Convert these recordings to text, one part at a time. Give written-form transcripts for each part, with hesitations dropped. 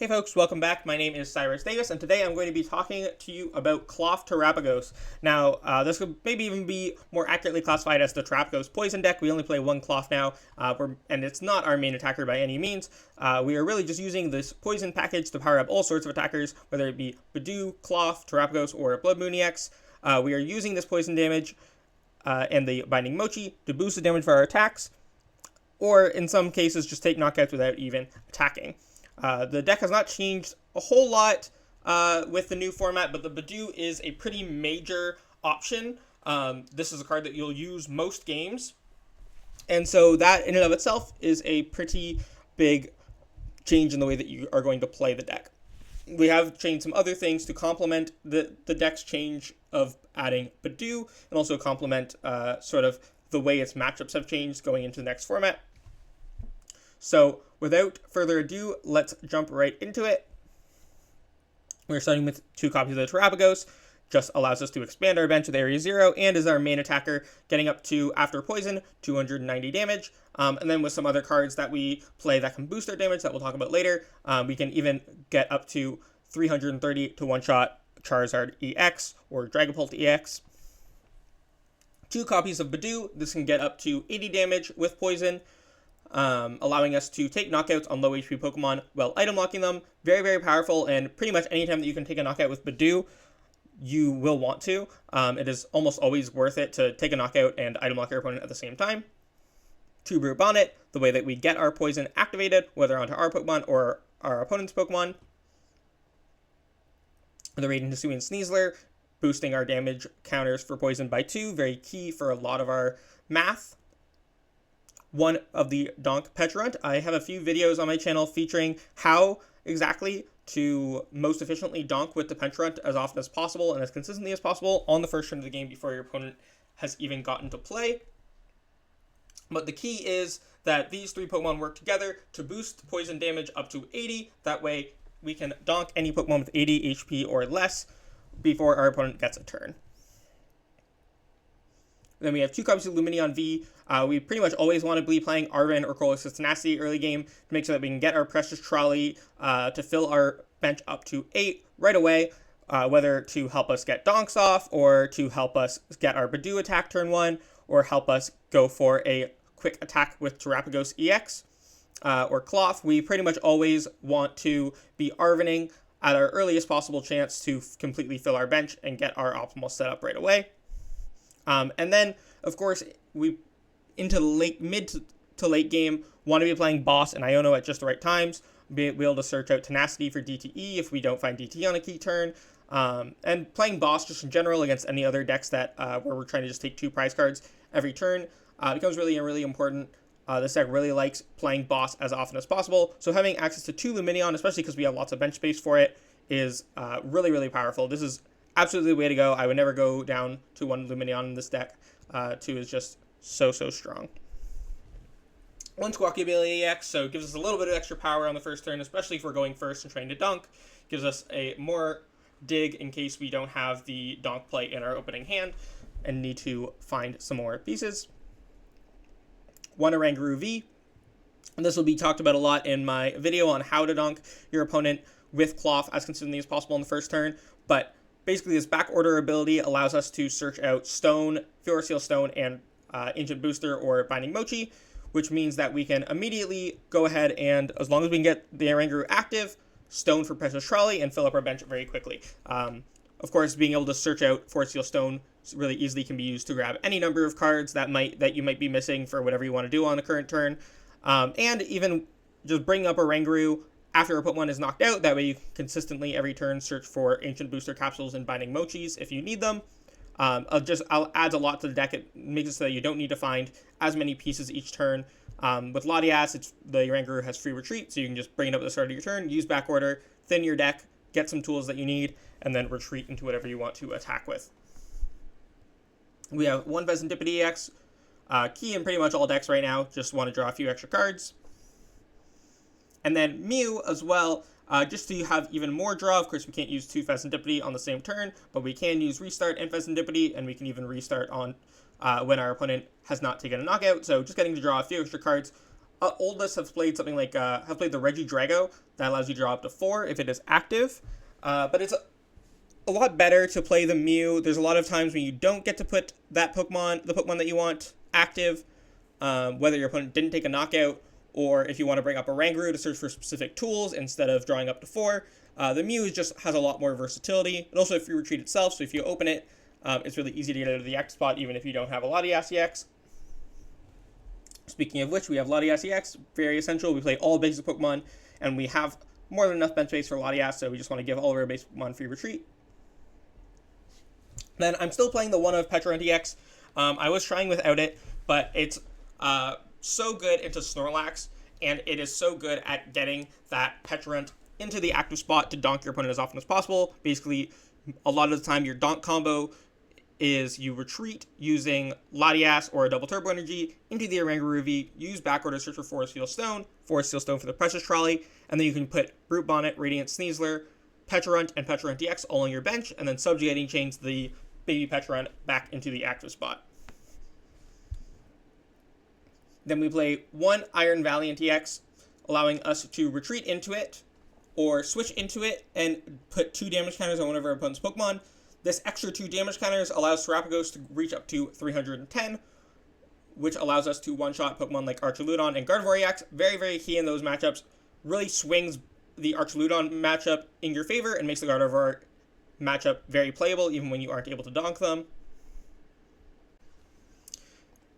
Hey folks, welcome back. My name is Cyrus Davis, and today I'm going to be talking to you about Klawf Terapagos. Now, this could maybe even be more accurately classified as the Terapagos Poison deck. We only play one Klawf now, and it's not our main attacker by any means. We are really just using this Poison package to power up all sorts of attackers, whether it be Budew, Klawf, Terapagos, or Bloodmoon EX. We are using this Poison damage and the Binding Mochi to boost the damage for our attacks, or in some cases just take knockouts without even attacking. The deck has not changed a whole lot with the new format, but the Budew is a pretty major option. This is a card that you'll use most games, and so that in and of itself is a pretty big change in the way that you are going to play the deck. We have changed some other things to complement the deck's change of adding Budew, and also complement sort of the way its matchups have changed going into the next format. So, without further ado, let's jump right into it. We're starting with 2 copies of the Terapagos. Just allows us to expand our bench with Area 0, and is our main attacker, getting up to, after Poison, 290 damage. And then with some other cards that we play that can boost our damage, that we'll talk about later, we can even get up to 330 to one-shot Charizard EX, or Dragapult EX. 2 copies of Budew. This can get up to 80 damage with Poison, allowing us to take knockouts on low HP Pokemon while item locking them. Very, very powerful, and pretty much anytime that you can take a knockout with Budew, you will want to. It is almost always worth it to take a knockout and item lock your opponent at the same time. 2 Brute Bonnet, the way that we get our Poison activated, whether onto our Pokemon or our opponent's Pokemon. The Radiant Hisuian Sneasler, boosting our damage counters for Poison by 2, very key for a lot of our math. 1 of the Donk Pecharunt. I have a few videos on my channel featuring how exactly to most efficiently donk with the Pecharunt as often as possible and as consistently as possible on the first turn of the game before your opponent has even gotten to play. But the key is that these 3 Pokemon work together to boost Poison damage up to 80. That way we can donk any Pokemon with 80 HP or less before our opponent gets a turn. Then we have 2 copies of Lumineon V. We pretty much always want to be playing Arven or Colress Tenacity early game to make sure that we can get our Precious Trolley to fill our bench up to 8 right away, whether to help us get donks off, or to help us get our Budew attack turn 1, or help us go for a quick attack with Terapagos EX or Klawf. We pretty much always want to be Arvening at our earliest possible chance to completely fill our bench and get our optimal setup right away. And then, of course, we into mid to late game want to be playing Boss and Iono at just the right times. Be able to search out Tenacity for DTE if we don't find DTE on a key turn. And playing Boss just in general against any other decks that where we're trying to just take 2 prize cards every turn becomes really important. This deck really likes playing Boss as often as possible. So having access to 2 Lumineon, especially because we have lots of bench space for it, is really powerful. This is absolutely the way to go. I would never go down to 1 Lumineon in this deck. 2 is just so strong. 1 Squawkabilly EX, so it gives us a little bit of extra power on the first turn, especially if we're going first and trying to dunk. Gives us a more dig in case we don't have the donk play in our opening hand and need to find some more pieces. 1 Oranguru V. And this will be talked about a lot in my video on how to donk your opponent with Klawf as consistently as possible in the first turn, but basically, this back order ability allows us to search out Stone, Fiora Seal Stone, and Ancient Booster or Binding Mochi, which means that we can immediately go ahead and, as long as we can get the Oranguru active, Stone for Precious Trolley and fill up our bench very quickly. Of course, being able to search out Fiora Seal Stone really easily can be used to grab any number of cards that you might be missing for whatever you want to do on the current turn, and even just bring up Oranguru after a Pokemon is knocked out. That way you consistently every turn search for Ancient Booster Capsules and Binding Mochis if you need them. Adds a lot to the deck. It makes it so that you don't need to find as many pieces each turn. With Latias, the Oranguru has free retreat, so you can just bring it up at the start of your turn, use back order, thin your deck, get some tools that you need, and then retreat into whatever you want to attack with. We have 1 Fezandipiti EX, key in pretty much all decks right now, just want to draw a few extra cards. And then Mew as well, just so you have even more draw. Of course, we can't use 2 Fezandipiti on the same turn, but we can use Restart and Fezandipiti, and we can even restart on when our opponent has not taken a knockout. So just getting to draw a few extra cards oldest have played something like have played the Regidrago that allows you to draw up to 4 if it is active, but it's a lot better to play the Mew. There's a lot of times when you don't get to put that Pokemon, the Pokemon that you want, active, whether your opponent didn't take a knockout, or if you want to bring up Oranguru to search for specific tools instead of drawing up to 4. The Mew just has a lot more versatility. It also has free retreat itself, so if you open it, it's really easy to get out of the active spot even if you don't have a Latias EX. Speaking of which, we have Latias EX, very essential. We play all basic Pokemon, and we have more than enough bench space for Latias, so we just want to give all of our basic Pokemon free retreat. Then I'm still playing the one of Pecharunt EX. I was trying without it, but it's so good into Snorlax, and it is so good at getting that Pecharunt into the active spot to donk your opponent as often as possible. Basically, a lot of the time your donk combo is you retreat using Latias or a double turbo energy into the Oranguru V, use backward to search for Forest Seal Stone for the Precious Trolley, and then you can put Brute Bonnet, Radiant Sneasler, Pecharunt, and Pecharunt DX all on your bench, and then subjugating chains the baby Pecharunt back into the active spot. Then we play one Iron Valiant EX, allowing us to retreat into it, or switch into it and put 2 damage counters on one of our opponent's Pokemon. This extra 2 damage counters allows Terapagos to reach up to 310, which allows us to one-shot Pokemon like Archaludon and Gardevoir EX. Very, very key in those matchups. Really swings the Archaludon matchup in your favor and makes the Gardevoir matchup very playable even when you aren't able to donk them.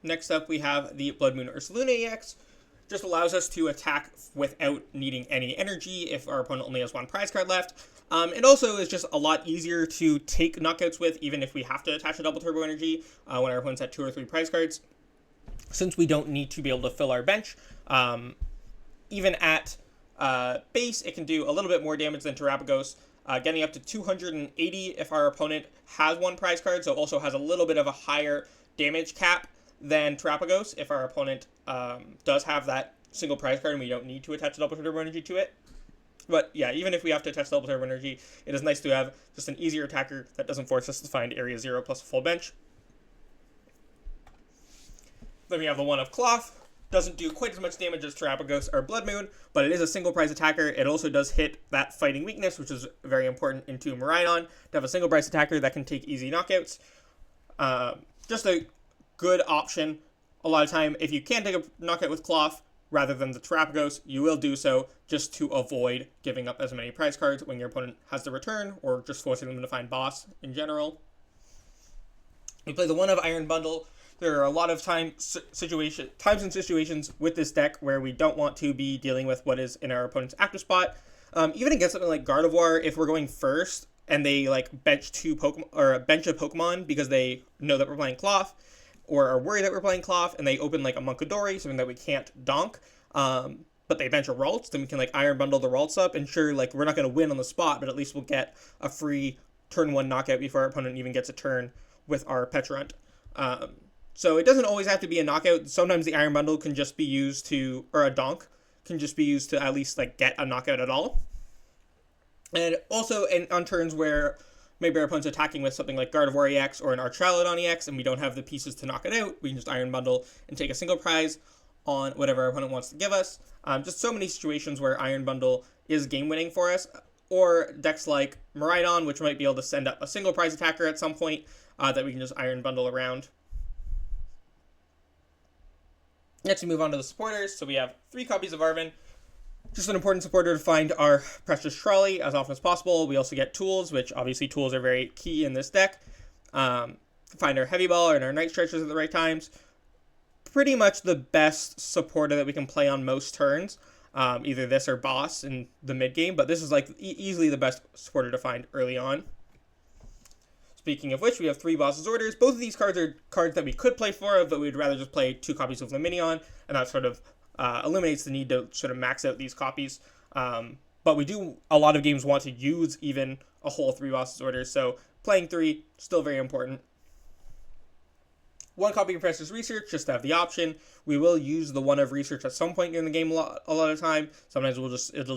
Next up, we have the Bloodmoon Ursaluna EX. Just allows us to attack without needing any energy if our opponent only has 1 prize card left. It also is just a lot easier to take knockouts with, even if we have to attach a double turbo energy when our opponent's at 2 or 3 prize cards, since we don't need to be able to fill our bench. Even at base, it can do a little bit more damage than Terapagos, getting up to 280 if our opponent has 1 prize card, so also has a little bit of a higher damage cap than Terapagos if our opponent does have that single prize card and we don't need to attach a double turbo energy to it. But yeah, even if we have to attach double turbo energy, it is nice to have just an easier attacker that doesn't force us to find area 0 plus a full bench. Then we have the one of Klawf. Doesn't do quite as much damage as Terapagos or Bloodmoon, but it is a single prize attacker. It also does hit that fighting weakness, which is very important into Miraidon, to have a single prize attacker that can take easy knockouts. Just a good option. A lot of time, if you can take a knockout with Klawf rather than the Terapagos, you will do so just to avoid giving up as many prize cards when your opponent has the return, or just forcing them to find boss in general. We play the one of Iron Bundle. There are a lot of times and situations with this deck where we don't want to be dealing with what is in our opponent's active spot. Even against something like Gardevoir, if we're going first and they like bench a Pokemon because they know that we're playing Klawf, or are worried that we're playing Klawf, and they open like a Munkidori, something that we can't donk, but they bench a Ralts, then we can like Iron Bundle the Ralts up, and sure, like we're not going to win on the spot, but at least we'll get a free turn 1 knockout before our opponent even gets a turn with our Pecharunt. So it doesn't always have to be a knockout. Sometimes the Iron Bundle can just be used to, or a donk can just be used to at least like get a knockout at all. And also on turns where maybe our opponent's attacking with something like Gardevoir EX or an Archaludon EX, and we don't have the pieces to knock it out, we can just Iron Bundle and take a single prize on whatever our opponent wants to give us. Just so many situations where Iron Bundle is game-winning for us, or decks like Miraidon, which might be able to send up a single prize attacker at some point that we can just Iron Bundle around. Next, we move on to the supporters. So we have 3 copies of Arven. Just an important supporter to find our Precious Trolley as often as possible. We also get tools, which obviously tools are very key in this deck. Find our Heavy Ball and our Night Stretchers at the right times. Pretty much the best supporter that we can play on most turns. Either this or Boss in the mid game, but this is like easily the best supporter to find early on. Speaking of which, we have 3 Boss's Orders. Both of these cards are cards that we could play 4 of, but we'd rather just play 2 copies of Lumineon, and that sort of eliminates the need to sort of max out these copies. But we do, a lot of games want to use even a whole 3 Boss's Orders, so playing 3, still very important. 1 copy of Precious Research, just to have the option. We will use the one of Research at some point in the game a lot of time. Sometimes it'll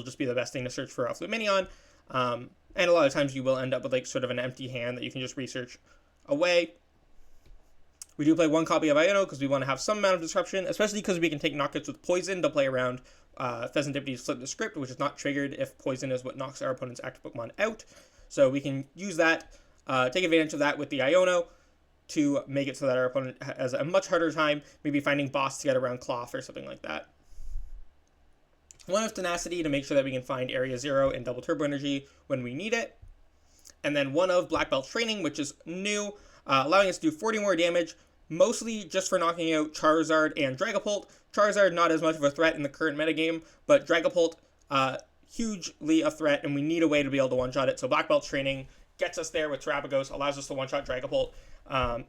just be the best thing to search for off Lumineon. And a lot of times you will end up with like sort of an empty hand that you can just research away. We do play one copy of Iono because we want to have some amount of disruption, especially because we can take knockouts with Poison to play around Fezandipiti's Flip the Script, which is not triggered if Poison is what knocks our opponent's active Pokemon out. So we can use that, take advantage of that with the Iono to make it so that our opponent has a much harder time maybe finding boss to get around Klawf or something like that. One of Tenacity to make sure that we can find Area 0 and Double Turbo Energy when we need it. And then one of Black Belt Training, which is new, allowing us to do 40 more damage, mostly just for knocking out Charizard and Dragapult. Charizard not as much of a threat in the current metagame, but Dragapult hugely a threat, and we need a way to be able to one-shot it. So Black Belt Training gets us there with Terapagos, allows us to one-shot Dragapult.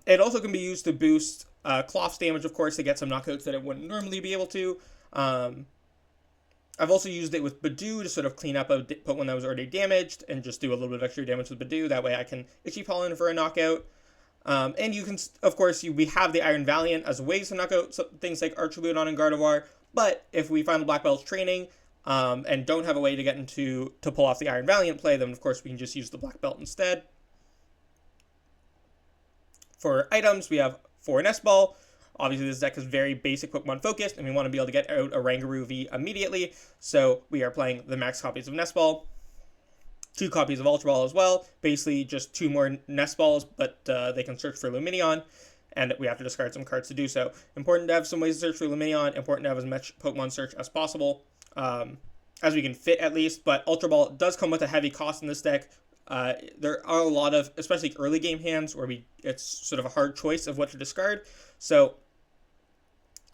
It also can be used to boost Klawf's damage, of course, to get some knockouts that it wouldn't normally be able to. I've also used it with Budew to sort of clean up a Pokemon that was already damaged and just do a little bit of extra damage with Budew. That way I can Itchy Pollen for a knockout. And you can, of course, we have the Iron Valiant as ways to knock out things like Archuludon and Gardevoir. But if we find the Black Belt's Training and don't have a way to get to pull off the Iron Valiant play, then of course we can just use the Black Belt instead. For items, we have 4 Nest Ball. Obviously, this deck is very basic Pokemon focused, and we want to be able to get out Oranguru V immediately, so we are playing the max copies of Nest Ball. 2 copies of Ultra Ball as well, basically just 2 more Nest Balls, but they can search for Lumineon, and we have to discard some cards to do so. Important to have some ways to search for Lumineon, important to have as much Pokemon search as possible, as we can fit at least, but Ultra Ball does come with a heavy cost in this deck. There are a lot of, especially early game hands, where it's sort of a hard choice of what to discard, so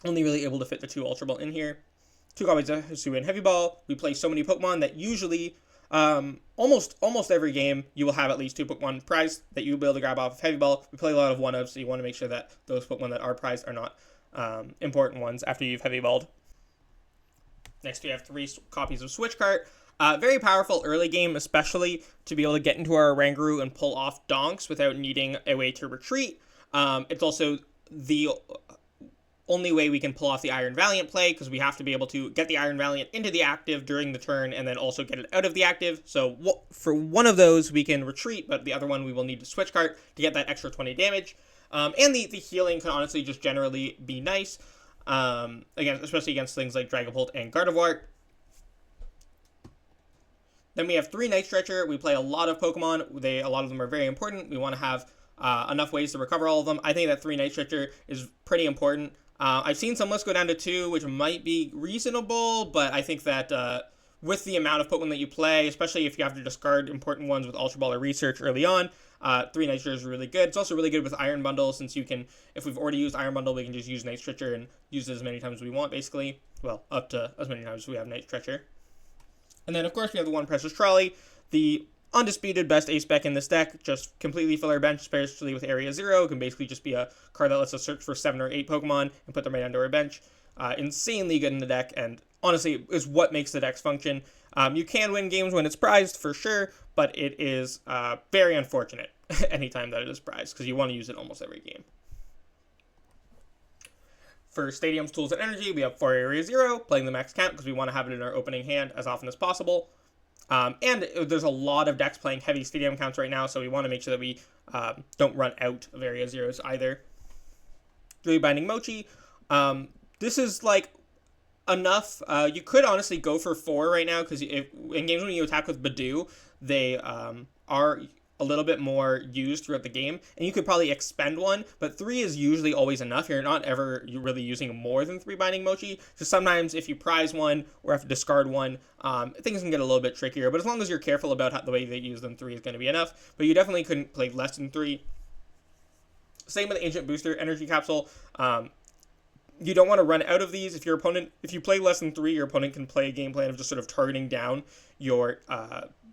only really able to fit the 2 Ultra Ball in here. 2 copies of Hisuian Heavy Ball. We play so many Pokemon that usually, almost every game, you will have at least 2 Pokemon prized that you'll be able to grab off of Heavy Ball. We play a lot of one-ofs, so you want to make sure that those Pokemon that are prized are not important ones after you've Heavy Balled. Next, we have 3 copies of Switch Cart. Very powerful early game, especially to be able to get into our Oranguru and pull off donks without needing a way to retreat. It's also the only way we can pull off the Iron Valiant play, because we have to be able to get the Iron Valiant into the active during the turn and then also get it out of the active. So for one of those, we can retreat, but the other one we will need to Switch Cart to get that extra 20 damage. And the healing can honestly just generally be nice, again, especially against things like Dragapult and Gardevoir. Then we have 3 Night Stretcher. We play a lot of Pokemon. A lot of them are very important. We want to have enough ways to recover all of them. I think that 3 Night Stretcher is pretty important. I've seen some lists go down to 2, which might be reasonable, but I think that with the amount of Pokemon that you play, especially if you have to discard important ones with Ultra Ball or Research early on, 3 Night Stretcher is really good. It's also really good with Iron Bundle, since you can, if we've already used Iron Bundle, we can just use Night Stretcher and use it as many times as we want, basically. Well, up to as many times as we have Night Stretcher. And then, of course, we have the 1 Precious Trolley, the undisputed best ace spec in this deck. Just completely fill our bench, especially with Area 0. It can basically just be a card that lets us search for 7 or 8 Pokemon and put them right onto our bench. Insanely good in the deck, and honestly is what makes the decks function. You can win games when it's prized, for sure, but it is very unfortunate anytime that it is prized, because you want to use it almost every game. For Stadiums, Tools, and Energy, we have 4 Area 0, playing the max count because we want to have it in our opening hand as often as possible. And there's a lot of decks playing heavy Stadium counts right now, so we want to make sure that we don't run out of Area 0s either. 3 Binding Mochi. This is like enough. You could honestly go for 4 right now, because in games when you attack with Budew, they are a little bit more used throughout the game, and you could probably expend 1, but 3 is usually always enough. You're not ever really using more than 3 Binding Mochi, so sometimes if you prize 1 or have to discard 1, things can get a little bit trickier, but as long as you're careful about the way they use them, 3 is going to be enough, but you definitely couldn't play less than 3. Same with Ancient Booster Energy Capsule. You don't want to run out of these. If you play less than 3, your opponent can play a game plan of just sort of targeting down your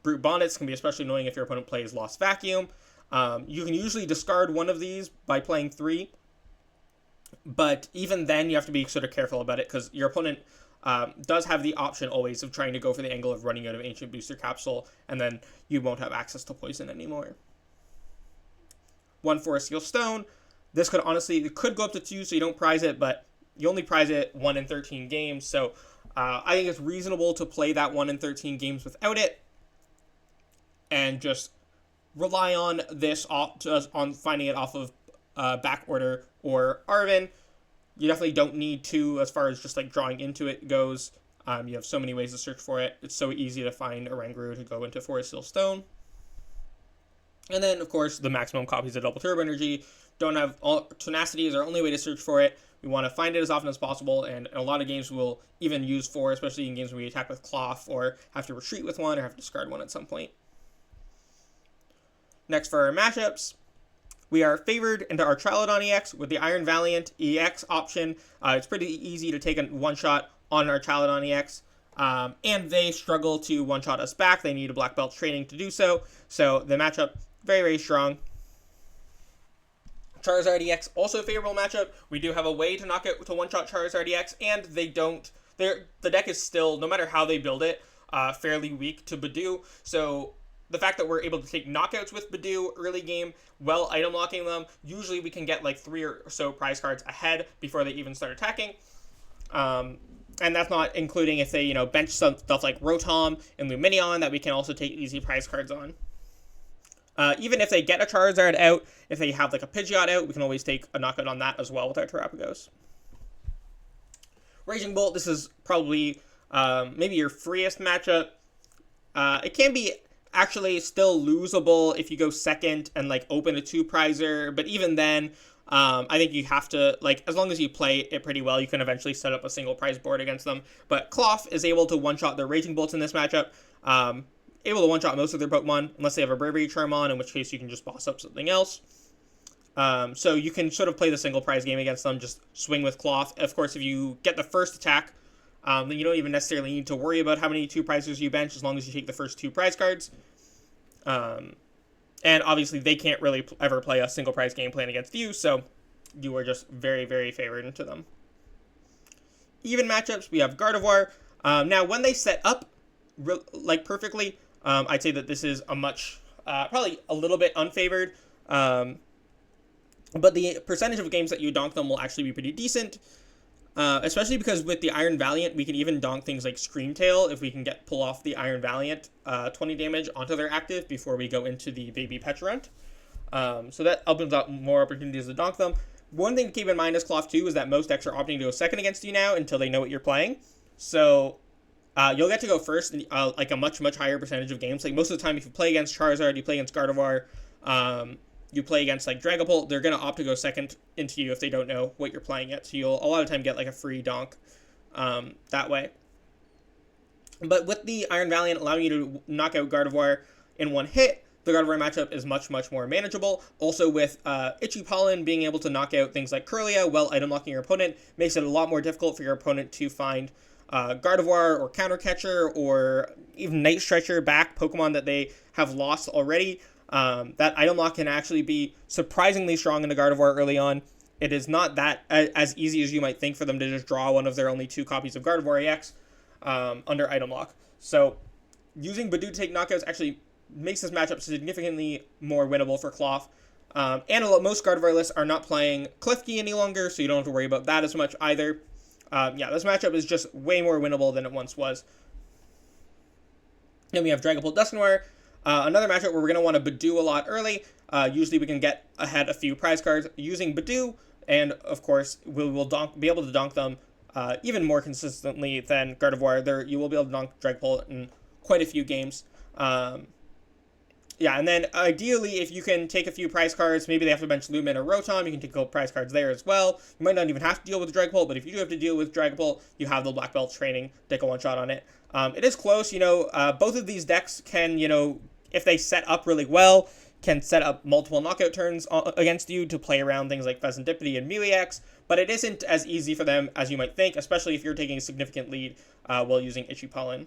Brute Bonnets. Can be especially annoying if your opponent plays Lost Vacuum. You can usually discard 1 of these by playing 3, but even then you have to be sort of careful about it, because your opponent does have the option always of trying to go for the angle of running out of Ancient Booster Capsule, and then you won't have access to poison anymore. 1 Forest Seal Stone. This could go up to 2, so you don't prize it, but you only prize it 1 in 13 games, so I think it's reasonable to play that 1 in 13 games without it, and just rely on this on finding it off of back order or Arven. You definitely don't need to as far as just like drawing into it goes. You have so many ways to search for it. It's so easy to find Oranguru to go into Forest Seal Stone. And then, of course, the maximum copies of Double Turbo Energy. Don't have Tenacity is our only way to search for it. We want to find it as often as possible, and in a lot of games we'll even use 4, especially in games where we attack with Klawf or have to retreat with one or have to discard one at some point. Next for our matchups, we are favored into our Trilodon EX with the Iron Valiant EX option. It's pretty easy to take a one-shot on our Trilodon EX, and they struggle to one-shot us back. They need a black belt training to do so, so the matchup, very, very strong. Charizard EX, also a favorable matchup. We do have a way to knock out to one-shot Charizard EX, and they don't. The deck is still, no matter how they build it, fairly weak to Budew. So the fact that we're able to take knockouts with Budew early game, while item locking them, usually we can get like 3 or so prize cards ahead before they even start attacking. And that's not including if they, bench some stuff like Rotom and Lumineon that we can also take easy prize cards on. Even if they get a Charizard out, if they have like a Pidgeot out, we can always take a knockout on that as well with our Terapagos. Raging Bolt, this is probably maybe your freest matchup. It can be actually still losable if you go second and like open a 2-prizer, but even then, I think you have to, as long as you play it pretty well, you can eventually set up a single prize board against them. But Klawf is able to one-shot their Raging Bolts in this matchup. Able to one-shot most of their Pokemon, unless they have a Bravery Charm on, in which case you can just boss up something else. So you can sort of play the single prize game against them, just swing with Klawf. Of course, if you get the first attack, then you don't even necessarily need to worry about how many 2-prizers you bench, as long as you take the first 2 prize cards. And obviously, they can't really ever play a single prize game plan against you, so you are just very, very favored into them. Even matchups, we have Gardevoir. Now, when they set up perfectly, I'd say that this is a much, probably a little bit unfavored, but the percentage of games that you donk them will actually be pretty decent, especially because with the Iron Valiant, we can even donk things like Scream Tail if we can pull off the Iron Valiant 20 damage onto their active before we go into the baby Pecharunt. So that opens up more opportunities to donk them. One thing to keep in mind as Klawf 2 is that most decks are opting to go second against you now until they know what you're playing. So you'll get to go first in a much, much higher percentage of games. Like most of the time, if you play against Charizard, you play against Gardevoir, you play against like Dragapult, they're going to opt to go second into you if they don't know what you're playing yet. So you'll a lot of time get like a free donk that way. But with the Iron Valiant allowing you to knock out Gardevoir in one hit, the Gardevoir matchup is much, much more manageable. Also with Itchy Pollen being able to knock out things like Kirlia while item locking your opponent makes it a lot more difficult for your opponent to find Gardevoir or Counter Catcher or even Night Stretcher back Pokemon that they have lost already. That item lock can actually be surprisingly strong in the Gardevoir early on. It is not that as easy as you might think for them to just draw one of their only 2 copies of Gardevoir EX under item lock. So using Budew to take knockouts actually makes this matchup significantly more winnable for Klawf. And most Gardevoir lists are not playing Klefki any longer, so you don't have to worry about that as much either. This matchup is just way more winnable than it once was. Then we have Dragapult Dusknoir. Another matchup where we're going to want to Budew a lot early. Usually we can get ahead a few prize cards using Budew, and of course we will be able to donk them even more consistently than Gardevoir. You will be able to donk Dragapult in quite a few games. And then ideally, if you can take a few prize cards, maybe they have to bench Lumen or Rotom, you can take a couple prize cards there as well. You might not even have to deal with Dragapult, but if you do have to deal with Dragapult, you have the Black Belt training, take a one-shot on it. It is close, both of these decks can, if they set up really well, can set up multiple knockout turns against you to play around things like Fezandipiti and Melex, but it isn't as easy for them as you might think, especially if you're taking a significant lead while using Itchy Pollen.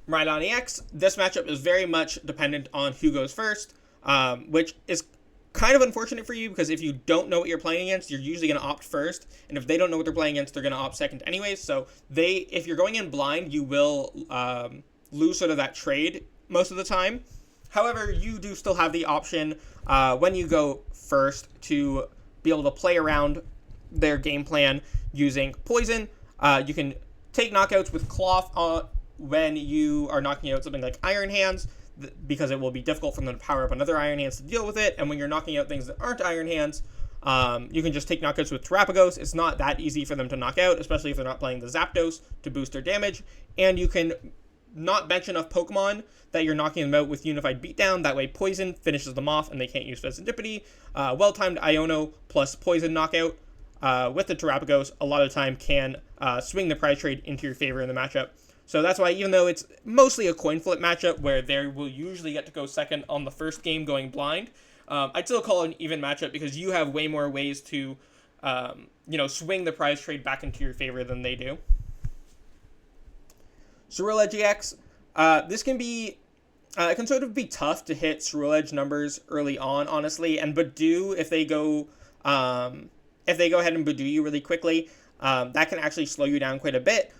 Miraidon EX, this matchup is very much dependent on who goes first, which is kind of unfortunate for you because if you don't know what you're playing against, you're usually going to opt first, and if they don't know what they're playing against, they're going to opt second anyways, so if you're going in blind, you will lose sort of that trade most of the time. However, you do still have the option when you go first to be able to play around their game plan using Poison. You can take knockouts with Klawf when you are knocking out something like Iron Hands. because it will be difficult for them to power up another Iron Hands to deal with it. And when you're knocking out things that aren't Iron Hands, you can just take knockouts with Terapagos. It's not that easy for them to knock out, especially if they're not playing the Zapdos to boost their damage. And you can not bench enough Pokemon that you're knocking them out with Unified Beatdown. That way Poison finishes them off and they can't use Fezandipiti. Well-timed Iono plus Poison knockout with the Terapagos a lot of the time can swing the prize trade into your favor in the matchup. So that's why, even though it's mostly a coin flip matchup where they will usually get to go second on the first game going blind, I'd still call it an even matchup because you have way more ways to, swing the prize trade back into your favor than they do. Ceruledge GX, this can be, it can sort of be tough to hit Ceruledge numbers early on, honestly, and Budew, if they go ahead and Budew you really quickly, that can actually slow you down quite a bit.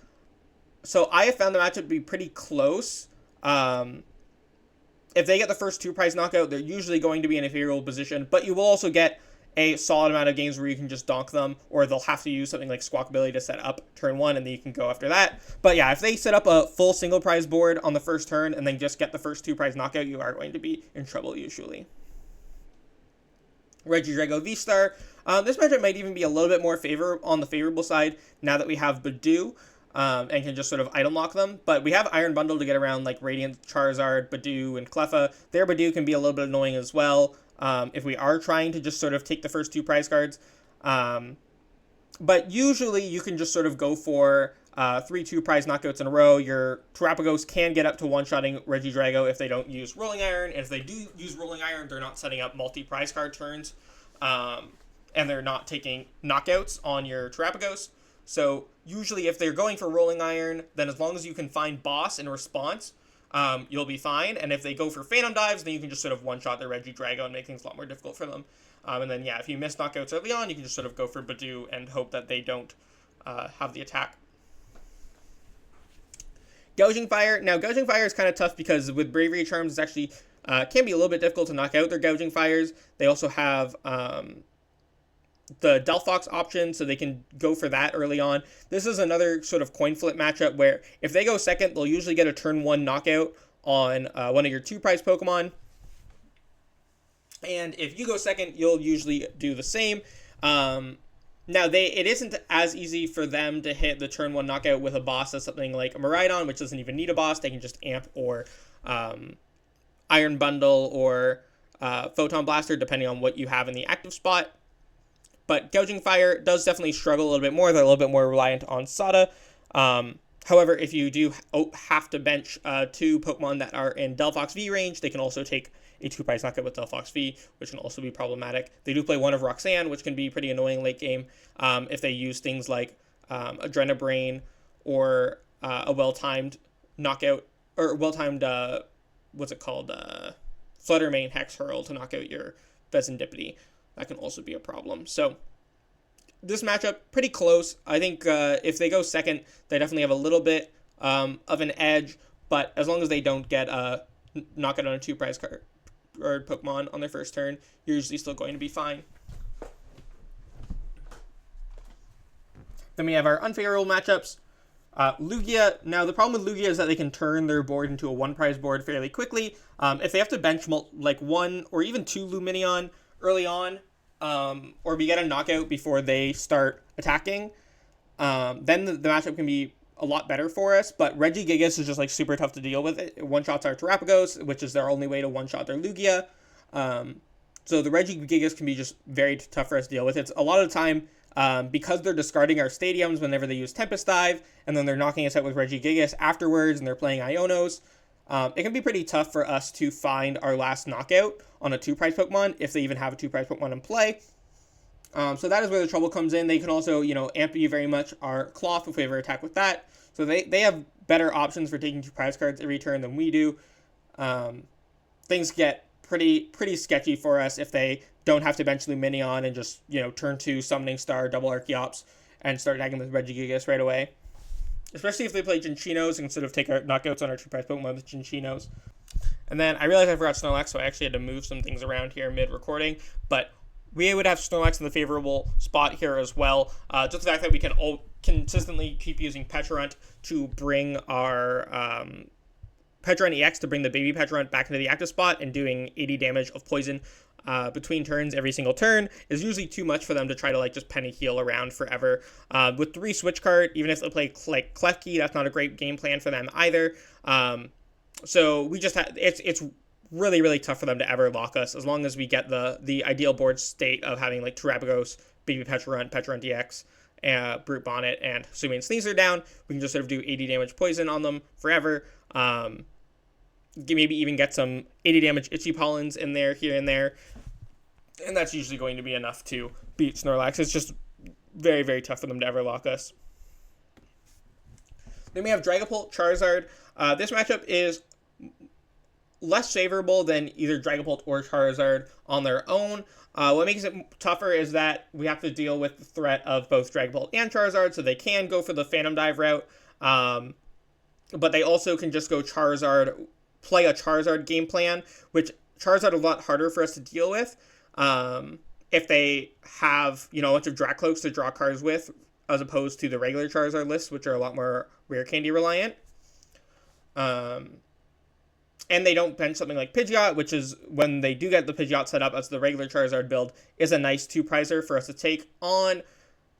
So I have found the matchup to be pretty close. If they get the first 2 prize knockout, they're usually going to be in a favorable position, but you will also get a solid amount of games where you can just donk them, or they'll have to use something like Squawkabilly to set up turn 1, and then you can go after that. But yeah, if they set up a full single prize board on the first turn and then just get the first 2 prize knockout, you are going to be in trouble usually. Regidrago V-Star. This matchup might even be a little bit more on the favorable side now that we have Budew. And can just sort of item lock them. But we have Iron Bundle to get around like Radiant, Charizard, Budew, and Cleffa. Their Budew can be a little bit annoying as well if we are trying to just sort of take the first 2 prize cards. But usually you can just sort of go for 3 2 prize knockouts in a row. Your Terapagos can get up to one-shotting Regidrago if they don't use Rolling Iron. And if they do use Rolling Iron, they're not setting up multi-prize card turns. And they're not taking knockouts on your Terapagos. So usually if they're going for Rolling Iron, then as long as you can find Boss in response, you'll be fine. And if they go for Phantom Dives, then you can just sort of one-shot their Regidrago and make things a lot more difficult for them. And then, yeah, if you miss knockouts early on, you can just sort of go for Budew and hope that they don't have the attack. Gouging Fire. Now, Gouging Fire is kind of tough because with Bravery Charms, it's actually can be a little bit difficult to knock out their Gouging Fires. They also have the Delphox option, so they can go for that early on. This is another sort of coin flip matchup where if they go second, they'll usually get a turn 1 knockout on one of your 2 prize Pokemon. And if you go second, you'll usually do the same. Now, it isn't as easy for them to hit the turn 1 knockout with a boss as something like a Miraidon, which doesn't even need a boss. They can just Amp or Iron Bundle or Photon Blaster, depending on what you have in the active spot. But Gouging Fire does definitely struggle a little bit more. They're a little bit more reliant on Sada. However, if you do have to bench 2 Pokemon that are in Delphox V range, they can also take a 2 prize knockout with Delphox V, which can also be problematic. They do play one of Roxanne, which can be pretty annoying late game if they use things like Adrenabrain or a well-timed knockout, or well-timed, Fluttermane Hex Hurl to knock out your Fezandipiti. That can also be a problem. So this matchup, pretty close. I think if they go second, they definitely have a little bit of an edge. But as long as they don't get knockout on a 2 prize card or Pokemon on their first turn, you're usually still going to be fine. Then we have our unfavorable matchups. Lugia. Now, the problem with Lugia is that they can turn their board into a 1 prize board fairly quickly. If they have to bench like 1 or even 2 Lumineon early on, or we get a knockout before they start attacking, then the matchup can be a lot better for us. But Regigigas is just like super tough to deal with. It one-shots our Terapagos, which is their only way to one-shot their Lugia. So the Regigigas can be just very tough for us to deal with. It's a lot of the time, because they're discarding our stadiums whenever they use Tempest Dive, and then they're knocking us out with Regigigas afterwards, and they're playing Ionos. It can be pretty tough for us to find our last knockout on a 2 prize Pokemon, if they even have a 2 prize Pokemon in play. So that is where the trouble comes in. They can also, amp you very much our Klawf if we ever attack with that. So they have better options for taking 2 prize cards every turn than we do. Things get pretty sketchy for us if they don't have to bench Lumineon and just, turn 2 Summoning Star, double Archeops, and start attacking with Regigigas right away. Especially if they play Jinchinos and sort of take our knockouts on our 2 prize Pokemon with Jinchinos. And then I realized I forgot Snorlax, so I actually had to move some things around here mid-recording. But we would have Snorlax in the favorable spot here as well. Just the fact that we can consistently keep using Pecharunt to bring our Pecharunt EX to bring the baby Pecharunt back into the active spot, and doing 80 damage of poison between turns every single turn is usually too much for them to try to like just penny heal around forever. With 3 Switch Cart, even if they play like Klefki, that's not a great game plan for them either. So we just it's really, really tough for them to ever lock us as long as we get the ideal board state of having like Terapagos, baby Pecharunt, Pecharunt EX, Brute Bonnet, and Hisuian Sneasler down. We can just sort of do 80 damage poison on them forever. Maybe even get some 80 damage Itchy Pollens in there, here and there. And that's usually going to be enough to beat Snorlax. It's just very, very tough for them to ever lock us. Then we have Dragapult Charizard. This matchup is less favorable than either Dragapult or Charizard on their own. What makes it tougher is that we have to deal with the threat of both Dragapult and Charizard, so they can go for the Phantom Dive route, but they also can just go Charizard, play a Charizard game plan, which Charizard is a lot harder for us to deal with if they have, a bunch of Dracloaks to draw cards with, as opposed to the regular Charizard lists, which are a lot more rare candy reliant. And they don't bench something like Pidgeot, which is, when they do get the Pidgeot set up as the regular Charizard build, is a nice 2-prizer for us to take on.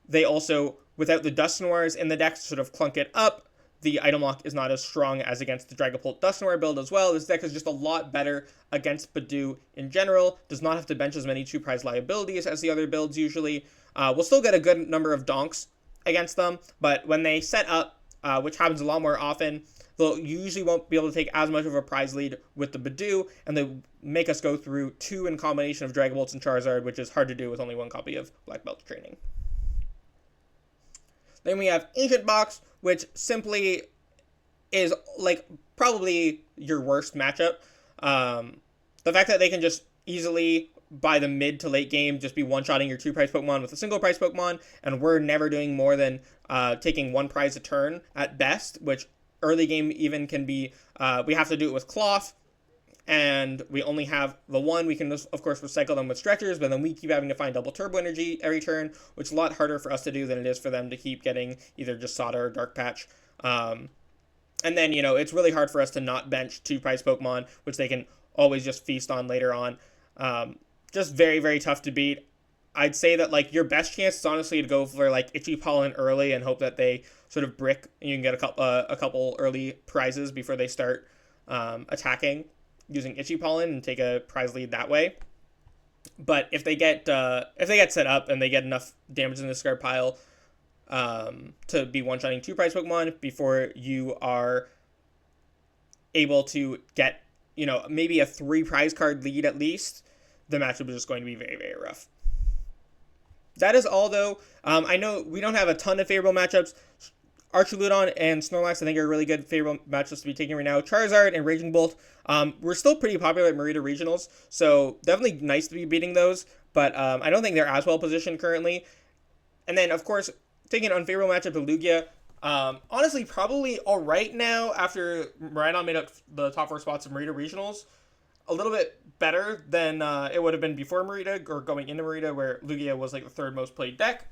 They also, without the Dusknoirs in the deck to sort of clunk it up, the item lock is not as strong as against the Dragapult Dusknoir build as well. This deck is just a lot better against Budew in general. Does not have to bench as many 2-prize liabilities as the other builds usually. We'll still get a good number of donks against them, but when they set up, which happens a lot more often, they'll usually won't be able to take as much of a prize lead with the Budew, and they make us go through 2 in combination of Dragapults and Charizard, which is hard to do with only 1 copy of Black Belt training. Then we have Ancient Box, which simply is like probably your worst matchup. The fact that they can just easily, by the mid to late game, just be one-shotting your 2-prize Pokemon with a single prize Pokemon, and we're never doing more than taking 1 prize a turn at best, which early game even can be, we have to do it with Klawf, and we only have the 1. We can, of course, recycle them with Stretchers, but then we keep having to find double Turbo Energy every turn, which is a lot harder for us to do than it is for them to keep getting either just Sada or Dark Patch. And then, it's really hard for us to not bench 2-prize Pokemon, which they can always just feast on later on. Just very, very tough to beat. I'd say that, like, your best chance is honestly to go for, like, Itchy Pollen early and hope that they sort of brick, and you can get a couple early prizes before they start attacking using Itchy Pollen and take a prize lead that way. But if they get set up and they get enough damage in the discard pile to be one-shotting 2-prize Pokemon before you are able to get, maybe a 3-prize card lead at least, the matchup is just going to be very, very rough. That is all, though. I know we don't have a ton of favorable matchups. Archaludon and Snorlax, I think, are really good favorable matchups to be taking right now. Charizard and Raging Bolt, we're still pretty popular at Merida Regionals, so definitely nice to be beating those, but I don't think they're as well positioned currently. And then, of course, taking an unfavorable matchup to Lugia, honestly, probably all right now after Miraidon made up the top 4 spots of Merida Regionals. A little bit better than it would have been before Merida, or going into Merida, where Lugia was like the 3rd most played deck.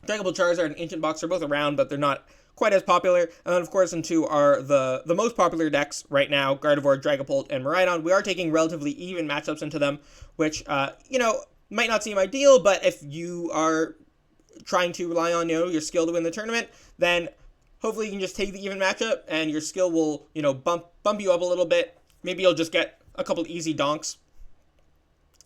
Dragapult, Charizard, and Ancient Box are both around, but they're not quite as popular. And then, of course, into are the most popular decks right now, Gardevoir, Dragapult, and Miraidon. We are taking relatively even matchups into them, which, might not seem ideal, but if you are trying to rely on, your skill to win the tournament, then hopefully you can just take the even matchup, and your skill will, bump you up a little bit. Maybe you'll just get a couple easy donks,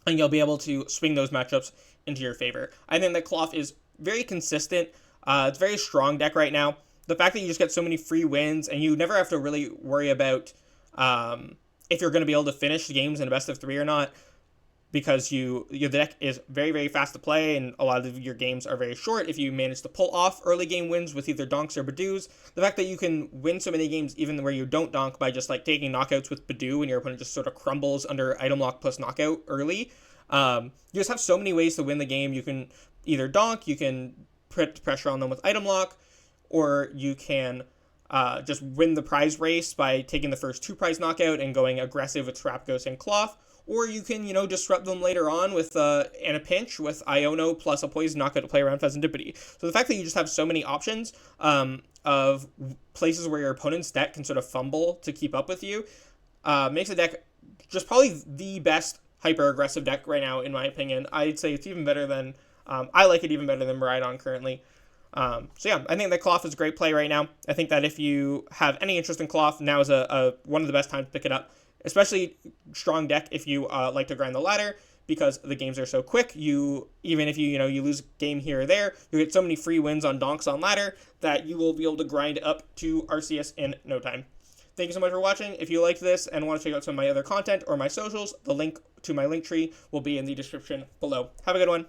and you'll be able to swing those matchups into your favor. I think that Klawf is very consistent. It's a very strong deck right now. The fact that you just get so many free wins, and you never have to really worry about if you're going to be able to finish the games in a best of 3 or not, because the deck is very, very fast to play, and a lot of your games are very short if you manage to pull off early game wins with either donks or Budews. The fact that you can win so many games even where you don't donk by just like taking knockouts with Budew and your opponent just sort of crumbles under item lock plus knockout early. You just have so many ways to win the game. You can either donk, you can put pressure on them with item lock, or you can just win the prize race by taking the first 2-prize knockout and going aggressive with Terapagos and Klawf. Or you can, disrupt them later on with, in a pinch, with Iono plus a poison knockout to play around Fezandipiti. So the fact that you just have so many options, of places where your opponent's deck can sort of fumble to keep up with you, makes the deck just probably the best hyper-aggressive deck right now, in my opinion. I'd say it's even better than, I like it even better than Miraidon currently. So yeah, I think that Klawf is a great play right now. I think that if you have any interest in Klawf, now is one of the best times to pick it up, especially strong deck if you like to grind the ladder, because the games are so quick. Even if you lose a game here or there, you get so many free wins on donks on ladder that you will be able to grind up to RCS in no time. Thank you so much for watching. If you liked this and want to check out some of my other content or my socials, the link to my link tree will be in the description below. Have a good one.